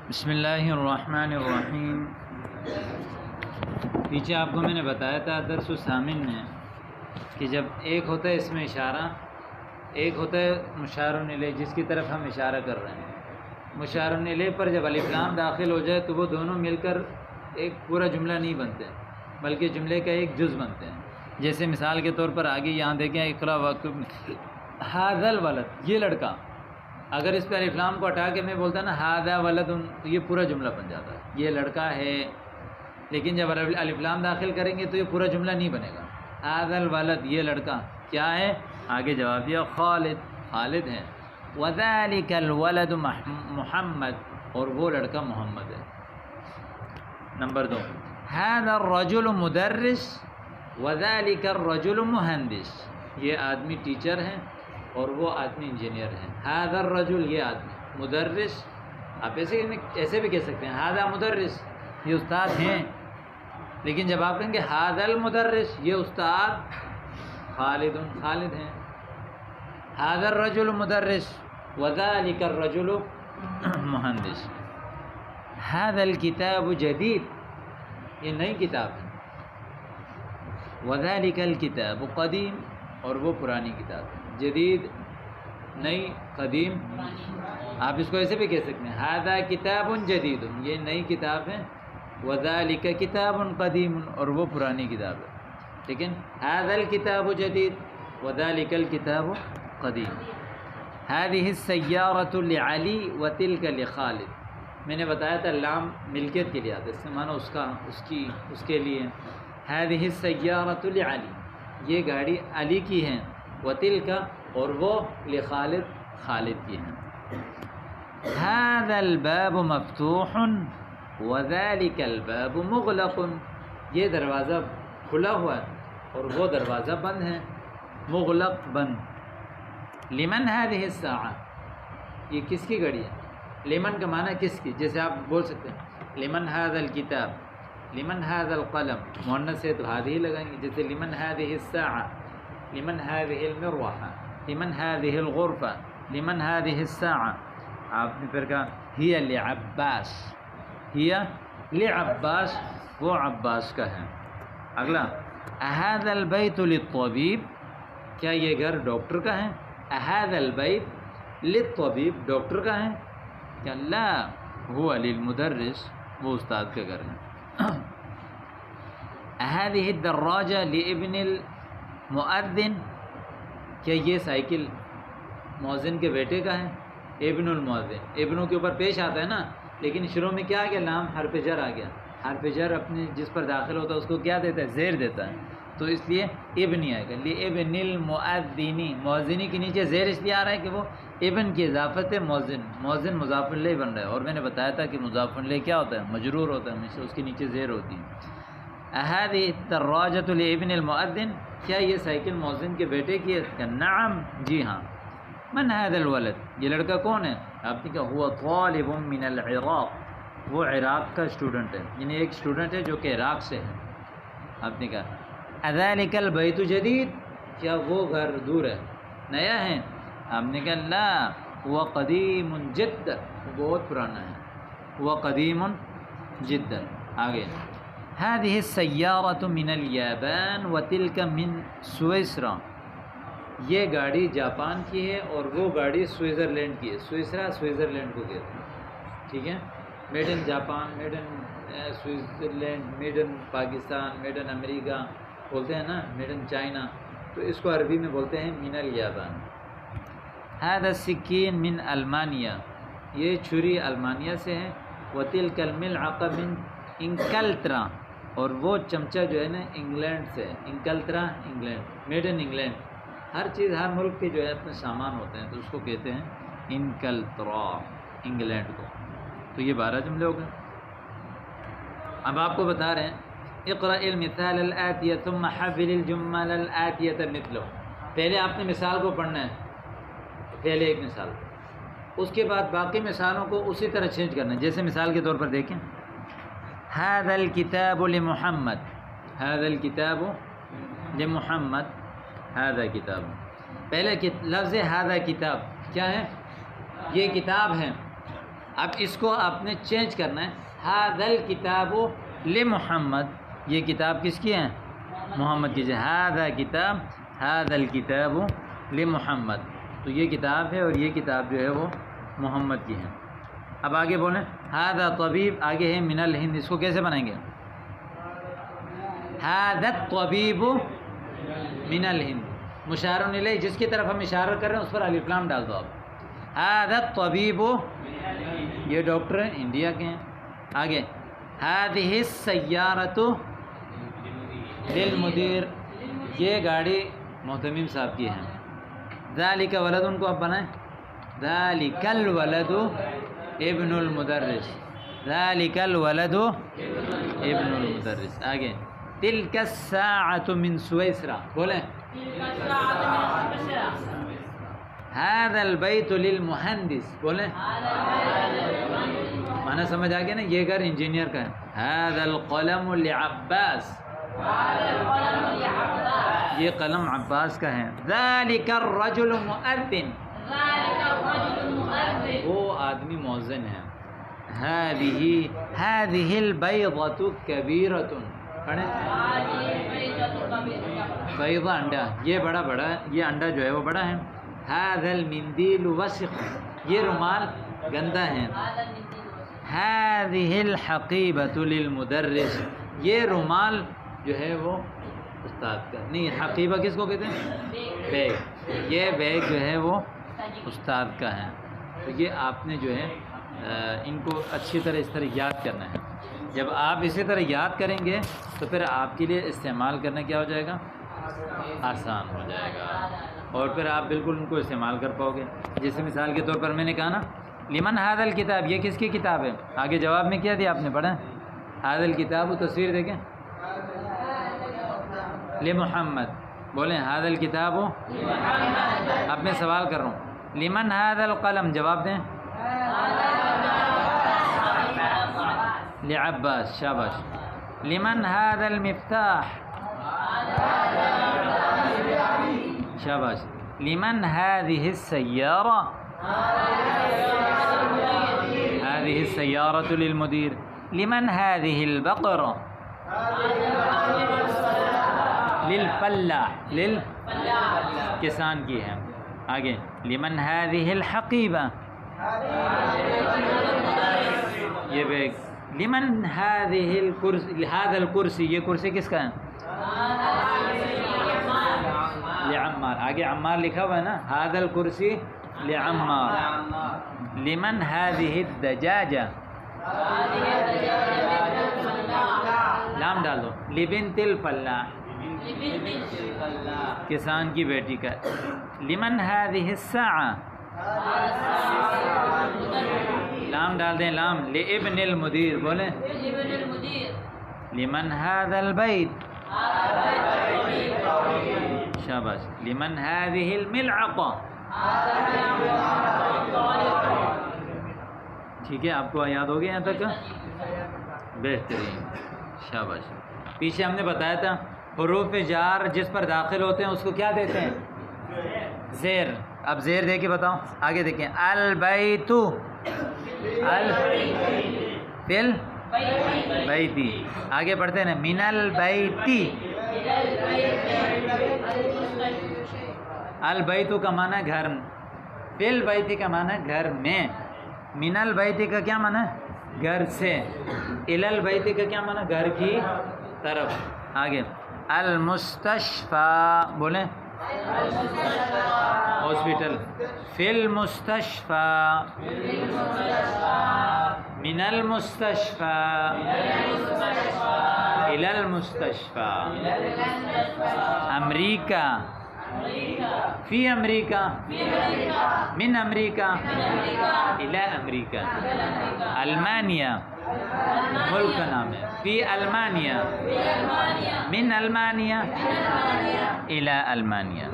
بسم اللہ الرحمن الرحیم۔ پیچھے آپ کو میں نے بتایا تھا درس الثامن میں کہ جب ایک ہوتا ہے اس میں اشارہ، ایک ہوتا ہے مشار الیہ جس کی طرف ہم اشارہ کر رہے ہیں۔ مشار الیہ پر جب الف لام داخل ہو جائے تو وہ دونوں مل کر ایک پورا جملہ نہیں بنتے بلکہ جملے کا ایک جز بنتے ہیں۔ جیسے مثال کے طور پر آگے یہاں دیکھیں اقرا وکتب ھذا الولد، یہ لڑکا، اگر اس پہ الف لام کو ہٹا کے میں بولتا نا ھذا ولد تو یہ پورا جملہ بن جاتا ہے، یہ لڑکا ہے۔ لیکن جب الف لام داخل کریں گے تو یہ پورا جملہ نہیں بنے گا۔ ھذا الولد، یہ لڑکا کیا ہے؟ آگے جواب دیا خالد، خالد ہے۔ وذلک الولد محمد، اور وہ لڑکا محمد ہے۔ نمبر 2، ھذا الرجل مدرس وذلک الرجل مہندس، یہ آدمی ٹیچر ہے اور وہ آدمی انجینئر ہے۔ ھذا الرجل، یہ آدمی، مدرس، آپ ایسے بھی کہہ سکتے ہیں ھذا مدرس، یہ استاد ہیں۔ لیکن جب آپ کہیں گے ھذا المدرس، یہ استاد خالد، خالد ہیں۔ ھذا الرجل مدرس وذلک الرجل مہندس۔ ھذا الکتاب جدید، یہ نئی کتاب ہے۔ وذلک الکتاب قدیم، اور وہ پرانی کتاب ہے۔ جدید نئی، قدیم، آپ اس کو ایسے بھی کہہ سکتے ہیں ھذا کتاب جدید، یہ نئی کتاب ہے۔ وذلک کتاب قدیم، اور وہ پرانی کتاب ہے۔ لیکن ھذا الکتاب جدید وذلک الکتاب قدیم۔ ھذہ السیارۃ لعلی وتلک لخالد، میں نے بتایا تھا لام ملکیت کے لیے آتا ہے، اس سے معنی اس کا، اس کے لیے۔ ھذہ السیارۃ لعلی، یہ گاڑی علی کی ہے۔ وتلک، اور وہ لخالد، خالد کی ہیں۔ ھذا الباب مفتوح وذلک الباب مغلق، یہ دروازہ کھلا ہوا ہے اور وہ دروازہ بند ہے۔ مغلق، بند۔ لمن ھذہ الساعہ، یہ کس کی گھڑی ہے؟ لمن کا معنی کس کی، جیسے آپ بول سکتے ہیں لمن ھذا الکتاب، لمن ھذا القلم، مؤنث سے تو ھذہ لگائیں گے۔ جیسے لمن ھذہ الساعہ، لمن ھذہ المروحہ، لمن ھذہ الغرفہ، لمن ھذہ الساعہ۔ آپ نے پھر کہا ہی لعباس، ہی لعباس، وہ عباس کا ہے۔ اگلا، اھذا البیت للطبیب، کیا یہ گھر ڈاکٹر کا ہے؟ اھذا البیت للطبیب، ڈاکٹر کا ہے؟ کہ لا هو للمدرس، وہ استاد کا گھر ہے۔ اھذہ الدراجہ لابن المؤذن، کیا یہ سائیکل مؤذن کے بیٹے کا ہے؟ ابن المؤذن، ابنوں کے اوپر پیش آتا ہے نا، لیکن شروع میں کیا آ گیا؟ لام حرف جر آ گیا۔ حرف جر اپنے جس پر داخل ہوتا ہے اس کو کیا دیتا ہے؟ زیر دیتا ہے، تو اس لیے ابن آئے گا۔ لابن المؤذنی، مؤذنی کے نیچے زیر اس لیے آ رہا ہے کہ وہ ابن کی اضافت ہے مؤذن، مؤذن مضاف الیہ بن رہا ہے، اور میں نے بتایا تھا کہ مضاف الیہ کیا ہوتا ہے؟ مجرور ہوتا ہے ہمیشہ، اس کے نیچے زیر ہوتی ہے۔ اھذہ الدراجۃ لابن المؤذن، کیا یہ سائیکل مؤذن کے بیٹے کی ہے؟ کہ نعم، جی ہاں۔ من ھذا الولد، یہ لڑکا کون ہے؟ آپ نے کہا هو طالب من العراق، وہ عراق کا اسٹوڈنٹ ہے، یعنی ایک اسٹوڈنٹ ہے جو کہ عراق سے ہے۔ آپ نے کہا اذلک البیت جدید، کیا وہ گھر دور ہے، نیا ہے؟ آپ نے کہا لا هو قدیم جدا، وہ بہت پرانا ہے، وہ قدیم جدا۔ آگے، ھذہ السیارۃ من الیابان وتلک من سویسرا، یہ گاڑی جاپان کی ہے اور وہ گاڑی سوئٹزرلینڈ کی ہے۔ سویسرا سوئٹزرلینڈ کو کہتے ہیں، ٹھیک ہے۔ Made in Japan, made in Switzerland, made in Pakistan, made in امریکہ بولتے ہیں نا، میڈ ان چائنا، تو اس کو عربی میں بولتے ہیں من الیابان۔ ھذا السکین من المانیہ، یہ چھری المانیہ سے ہے۔ وتلک الملعقہ من انکلترا، اور وہ چمچہ جو ہے نا انگلینڈ سے ہے۔ انکلترا، انگلینڈ، میڈ ان انگلینڈ۔ ہر چیز، ہر ملک کے جو ہے اپنے سامان ہوتے ہیں تو اس کو کہتے ہیں انکلترا، انگلینڈ کو۔ تو یہ 12 جملے ہو گئے۔ اب آپ کو بتا رہے ہیں اقرأ المثال الآتیہ ثم حول الجمل الآتیہ مثلہ، پہلے آپ نے مثال کو پڑھنا ہے، پہلے ایک مثال، اس کے بعد باقی مثالوں کو اسی طرح چینج کرنا ہے۔ جیسے مثال کے طور پر دیکھیں ھذا الکتاب لمحمد، ھذا الکتاب لمحمد، ھذا کتاب، پہلے لفظ ھذا کتاب کیا ہے؟ یہ کتاب ہے۔ اب اس کو آپ نے چینج کرنا ہے. ھذا الکتاب لمحمد، یہ کتاب کس کی ہے؟ محمد کی. ھذا کتاب، ھذا الکتاب لمحمد، تو یہ کتاب ہے اور یہ کتاب جو ہے وہ محمد کی ہے. اب آگے بولیں ھذا طبیب، آگے ہے من الہند، اس کو کیسے بنائیں گے؟ ھذا الطبیب من الہند، مشار الیہ جس کی طرف ہم اشارہ کر رہے ہیں اس پر الف لام ڈال دو. آپ ھذا الطبیب، یہ ڈاکٹر انڈیا کے ہیں. آگے ھذہ السیارۃ للمدیر، یہ گاڑی محتمم صاحب کی ہے. ذالک ولد، ان کو اب بنائیں ذالک الولد ابن المدرس، ذالک الولد ابن المدرس. آگے تلک الساعۃ من سویسرا، بولیں ھذا البیت للمہندس، بولیں معنی سمجھ آ گیا نا، یہ گھر انجینئر کا ہے. ھذا القلم لعباس، یہ قلم عباس کا ہے. ذالک الرجل مؤذن، وہ آدمی مؤذن ہے. ھذہ البیضۃ کبیرۃ، پڑھیں بیضہ انڈا، یہ بڑا ہے، یہ انڈا جو ہے وہ بڑا ہے. ھذا المندیل وسخ، یہ رومال گندا ہے. ھذہ الحقیبۃ للمدرس، یہ رومال جو ہے وہ استاد کا نہیں. حقیبہ کس کو کہتے ہیں؟ بیگ. یہ بیگ جو ہے وہ استاد کا ہے. تو یہ آپ نے جو ہے ان کو اچھی طرح اس طرح یاد کرنا ہے. جب آپ اسی طرح یاد کریں گے تو پھر آپ کے لیے استعمال کرنا کیا ہو جائے گا؟ آسان ہو جائے گا، اور پھر آپ بالکل ان کو استعمال کر پاؤ گے. جیسے مثال کے طور پر میں نے کہا نا لمن ھذا الکتاب، یہ کس کی کتاب ہے؟ آگے جواب میں کیا دیا آپ نے پڑھا؟ ھذا الکتاب، تصویر دیکھیں لمحمد، بولیں ھذا الکتاب. اب میں سوال کر رہا ہوں لمن ھذا القلم، جواب دیں لعباس، شاباش. لمن ھذا المفتاح، شاباش. لمن هذه السيارة، هذه السيارة للمدير. لمن هذه البقرة، للفلاح، کسان کی ہے. آگے لمن هذه الحقيبة، یہ بیگ. لمن هذه الكرسي، هذا الكرسي، یہ کرسی کس کا ہے؟ لعمار. آگے عمار لکھا ہوا ہے نا، هذا الكرسي لعمار. لمن هذه الدجاجة، لام ڈال دو. لبنت الفلاح، کسان کی بیٹی کا. لمن هذه الساعة، لام ڈال دیں لام. لابن المدیر، بولیں لمن هذا البيت، شاباش. لمن هذه الملعقة، ٹھیک ہے، آپ کو یاد ہو گیا یہاں تک؟ بہترین، شاباش. پیچھے ہم نے بتایا تھا حروف جار جس پر داخل ہوتے ہیں اس کو کیا دیتے ہیں؟ زیر. اب زیر دے کے بتاؤ. آگے دیکھیں البیت، فل بیتی. آگے پڑھتے ہیں نا من البیتی. البیت کا معنی گھر، فل بیتی کا معنی گھر میں. من البیتی کا کیا معنی؟ گھر سے. الی البیتی کا کیا معنی؟ گھر کی طرف. آگے المستشفیٰ، بولیں ہاسپٹل. فی المستشفیٰ، من المستشفیٰ، الی المستشفیٰ. امریکہ، فی امریکہ، من امریکہ، الی امریکہ. المانیہ، ملک کا نام ہے. فی المانیہ، من المانیہ، الی المانیہ.